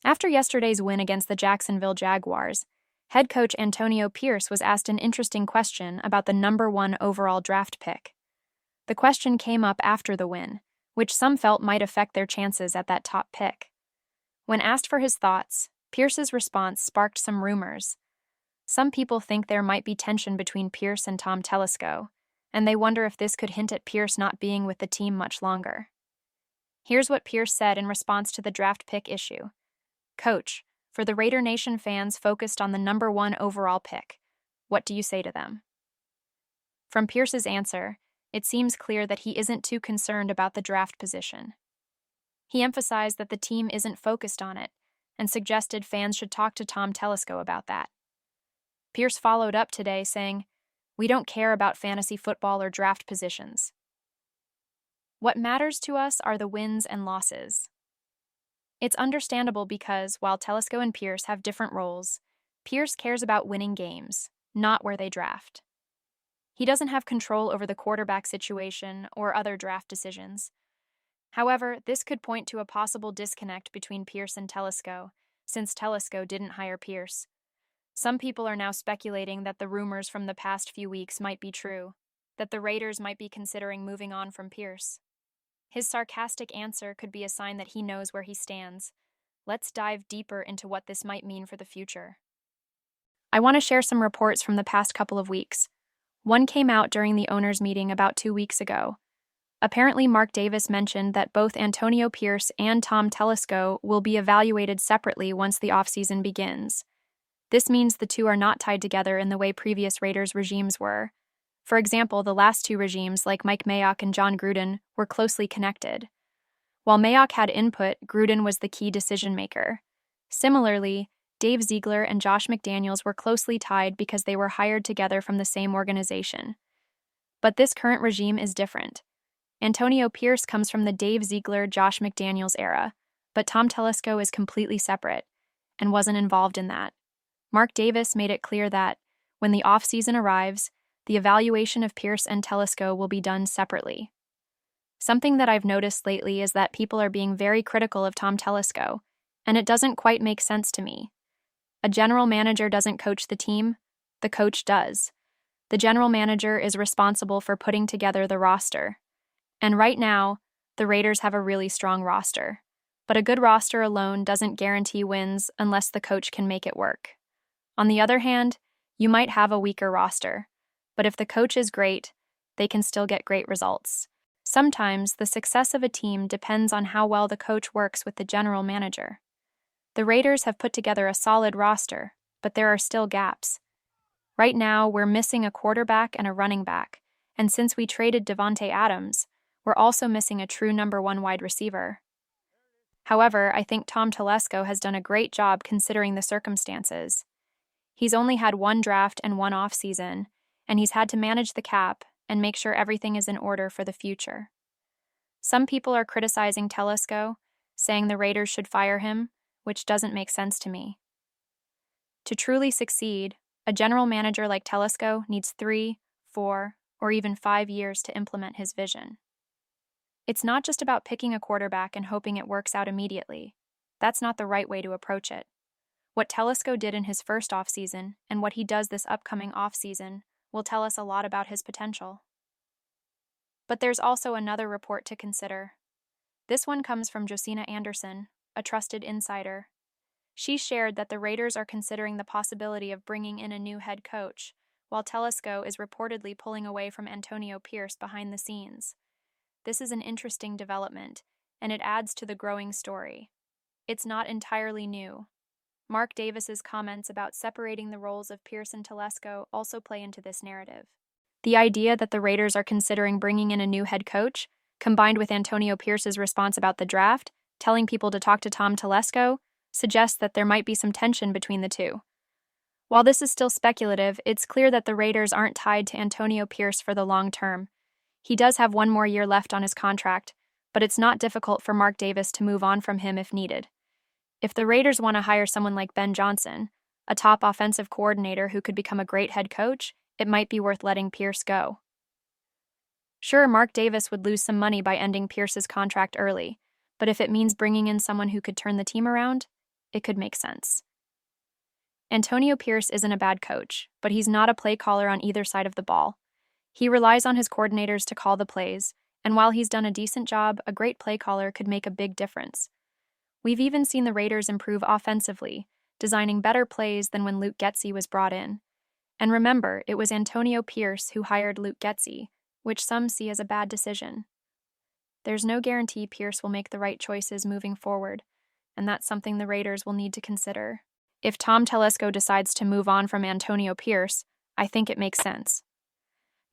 After yesterday's win against the Jacksonville Jaguars, head coach Antonio Pierce was asked an interesting question about the number 1 overall draft pick. The question came up after the win, which some felt might affect their chances at that top pick. When asked for his thoughts, Pierce's response sparked some rumors. Some people think there might be tension between Pierce and Tom Telesco, and they wonder if this could hint at Pierce not being with the team much longer. Here's what Pierce said in response to the draft pick issue. Coach, for the Raider Nation fans focused on the number 1 overall pick, what do you say to them? From Pierce's answer, it seems clear that he isn't too concerned about the draft position. He emphasized that the team isn't focused on it and suggested fans should talk to Tom Telesco about that. Pierce followed up today saying, "We don't care about fantasy football or draft positions. What matters to us are the wins and losses." It's understandable because, while Telesco and Pierce have different roles, Pierce cares about winning games, not where they draft. He doesn't have control over the quarterback situation or other draft decisions. However, this could point to a possible disconnect between Pierce and Telesco, since Telesco didn't hire Pierce. Some people are now speculating that the rumors from the past few weeks might be true, that the Raiders might be considering moving on from Pierce. His sarcastic answer could be a sign that he knows where he stands. Let's dive deeper into what this might mean for the future. I want to share some reports from the past couple of weeks. One came out during the owners' meeting about 2 weeks ago. Apparently, Mark Davis mentioned that both Antonio Pierce and Tom Telesco will be evaluated separately once the offseason begins. This means the two are not tied together in the way previous Raiders regimes were. For example, the last 2 regimes, like Mike Mayock and John Gruden, were closely connected. While Mayock had input, Gruden was the key decision-maker. Similarly, Dave Ziegler and Josh McDaniels were closely tied because they were hired together from the same organization. But this current regime is different. Antonio Pierce comes from the Dave Ziegler-Josh McDaniels era, but Tom Telesco is completely separate and wasn't involved in that. Mark Davis made it clear that, when the offseason arrives, the evaluation of Pierce and Telesco will be done separately. Something that I've noticed lately is that people are being very critical of Tom Telesco, and it doesn't quite make sense to me. A general manager doesn't coach the team, the coach does. The general manager is responsible for putting together the roster. And right now, the Raiders have a really strong roster. But a good roster alone doesn't guarantee wins unless the coach can make it work. On the other hand, you might have a weaker roster, but if the coach is great, they can still get great results. Sometimes the success of a team depends on how well the coach works with the general manager. The Raiders have put together a solid roster, but there are still gaps. Right now, we're missing a quarterback and a running back, and since we traded Davante Adams, we're also missing a true number 1 wide receiver. However, I think Tom Telesco has done a great job considering the circumstances. He's only had 1 draft and 1 offseason, and he's had to manage the cap and make sure everything is in order for the future. Some people are criticizing Telesco, saying the Raiders should fire him, which doesn't make sense to me. To truly succeed, a general manager like Telesco needs 3, 4, or even 5 years to implement his vision. It's not just about picking a quarterback and hoping it works out immediately. That's not the right way to approach it. What Telesco did in his first offseason and what he does this upcoming offseason will tell us a lot about his potential. But there's also another report to consider. This one comes from Josina Anderson, a trusted insider. She shared that the Raiders are considering the possibility of bringing in a new head coach, while Telesco is reportedly pulling away from Antonio Pierce behind the scenes. This is an interesting development, and it adds to the growing story. It's not entirely new. Mark Davis's comments about separating the roles of Pierce and Telesco also play into this narrative. The idea that the Raiders are considering bringing in a new head coach, combined with Antonio Pierce's response about the draft, telling people to talk to Tom Telesco, suggests that there might be some tension between the two. While this is still speculative, it's clear that the Raiders aren't tied to Antonio Pierce for the long term. He does have 1 more year left on his contract, but it's not difficult for Mark Davis to move on from him if needed. If the Raiders want to hire someone like Ben Johnson, a top offensive coordinator who could become a great head coach, it might be worth letting Pierce go. Sure, Mark Davis would lose some money by ending Pierce's contract early, but if it means bringing in someone who could turn the team around, it could make sense. Antonio Pierce isn't a bad coach, but he's not a play caller on either side of the ball. He relies on his coordinators to call the plays, and while he's done a decent job, a great play caller could make a big difference. We've even seen the Raiders improve offensively, designing better plays than when Luke Getsy was brought in. And remember, it was Antonio Pierce who hired Luke Getsy, which some see as a bad decision. There's no guarantee Pierce will make the right choices moving forward, and that's something the Raiders will need to consider. If Tom Telesco decides to move on from Antonio Pierce, I think it makes sense.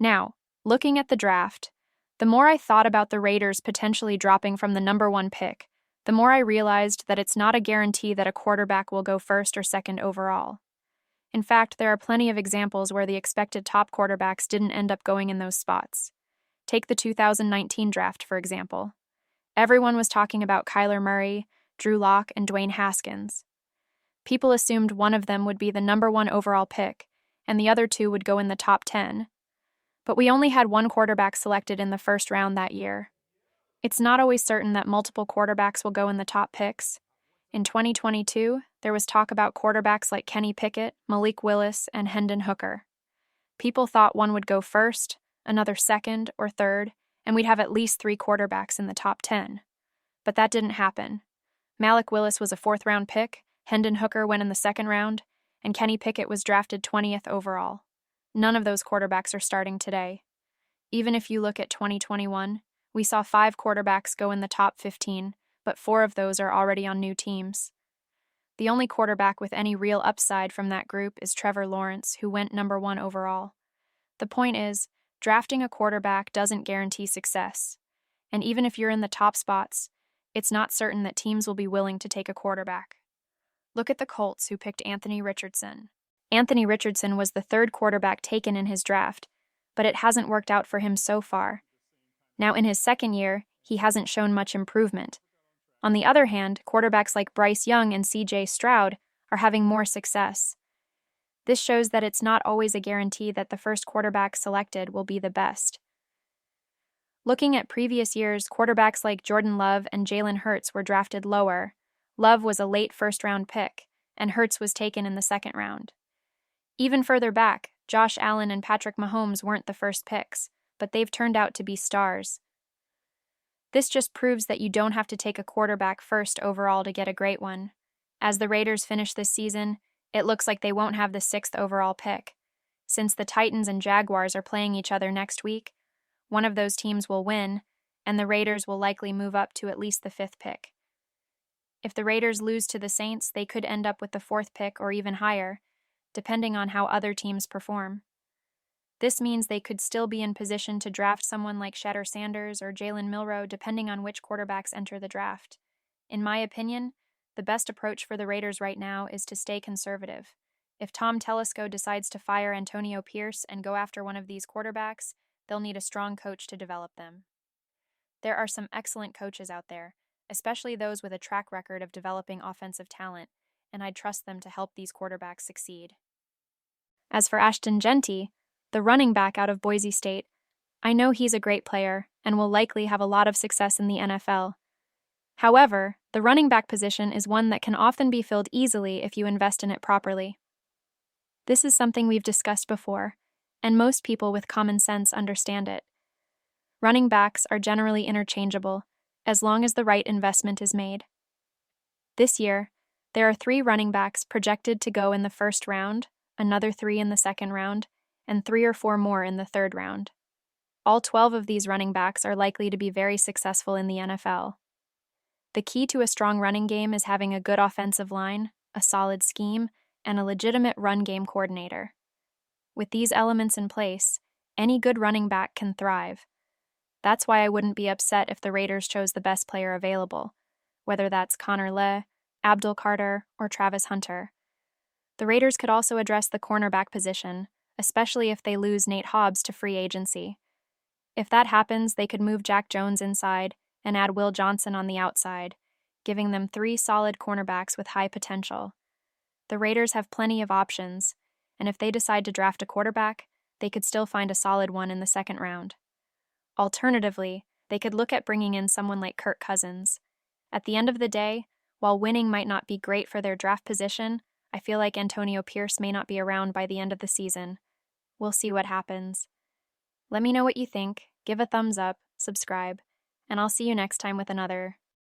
Now, looking at the draft, the more I thought about the Raiders potentially dropping from the number 1 pick, the more I realized that it's not a guarantee that a quarterback will go first or second overall. In fact, there are plenty of examples where the expected top quarterbacks didn't end up going in those spots. Take the 2019 draft, for example. Everyone was talking about Kyler Murray, Drew Lock, and Dwayne Haskins. People assumed one of them would be the number 1 overall pick, and the other 2 would go in the top 10. But we only had one quarterback selected in the first round that year. It's not always certain that multiple quarterbacks will go in the top picks. In 2022, there was talk about quarterbacks like Kenny Pickett, Malik Willis, and Hendon Hooker. People thought one would go first, another second or third, and we'd have at least 3 quarterbacks in the top 10. But that didn't happen. Malik Willis was a 4th-round pick, Hendon Hooker went in the 2nd round, and Kenny Pickett was drafted 20th overall. None of those quarterbacks are starting today. Even if you look at 2021, we saw 5 quarterbacks go in the top 15, but 4 of those are already on new teams. The only quarterback with any real upside from that group is Trevor Lawrence, who went number 1 overall. The point is, drafting a quarterback doesn't guarantee success. And even if you're in the top spots, it's not certain that teams will be willing to take a quarterback. Look at the Colts, who picked Anthony Richardson. Anthony Richardson was the 3rd quarterback taken in his draft, but it hasn't worked out for him so far. Now, in his 2nd year, he hasn't shown much improvement. On the other hand, quarterbacks like Bryce Young and C.J. Stroud are having more success. This shows that it's not always a guarantee that the first quarterback selected will be the best. Looking at previous years, quarterbacks like Jordan Love and Jalen Hurts were drafted lower. Love was a late 1st-round pick, and Hurts was taken in the 2nd round. Even further back, Josh Allen and Patrick Mahomes weren't the first picks, but they've turned out to be stars. This just proves that you don't have to take a quarterback first overall to get a great one. As the Raiders finish this season, it looks like they won't have the 6th overall pick. Since the Titans and Jaguars are playing each other next week, one of those teams will win, and the Raiders will likely move up to at least the 5th pick. If the Raiders lose to the Saints, they could end up with the 4th pick or even higher, depending on how other teams perform. This means they could still be in position to draft someone like Shatter Sanders or Jalen Milroe, depending on which quarterbacks enter the draft. In my opinion, the best approach for the Raiders right now is to stay conservative. If Tom Telesco decides to fire Antonio Pierce and go after one of these quarterbacks, they'll need a strong coach to develop them. There are some excellent coaches out there, especially those with a track record of developing offensive talent, and I'd trust them to help these quarterbacks succeed. As for Ashton Jeanty, the running back out of Boise State, I know he's a great player and will likely have a lot of success in the NFL. However, the running back position is one that can often be filled easily if you invest in it properly. This is something we've discussed before, and most people with common sense understand it. Running backs are generally interchangeable, as long as the right investment is made. This year, there are 3 running backs projected to go in the 1st round, another 3 in the 2nd round, and 3 or 4 more in the 3rd round. All 12 of these running backs are likely to be very successful in the NFL. The key to a strong running game is having a good offensive line, a solid scheme, and a legitimate run game coordinator. With these elements in place, any good running back can thrive. That's why I wouldn't be upset if the Raiders chose the best player available, whether that's Connor Leh, Abdul Carter, or Travis Hunter. The Raiders could also address the cornerback position, especially if they lose Nate Hobbs to free agency. If that happens, they could move Jack Jones inside and add Will Johnson on the outside, giving them 3 solid cornerbacks with high potential. The Raiders have plenty of options, and if they decide to draft a quarterback, they could still find a solid one in the 2nd round. Alternatively, they could look at bringing in someone like Kirk Cousins. At the end of the day, While winning might not be great for their draft position, I feel like Antonio Pierce may not be around by the end of the season. We'll see what happens. Let me know what you think, give a thumbs up, subscribe, and I'll see you next time with another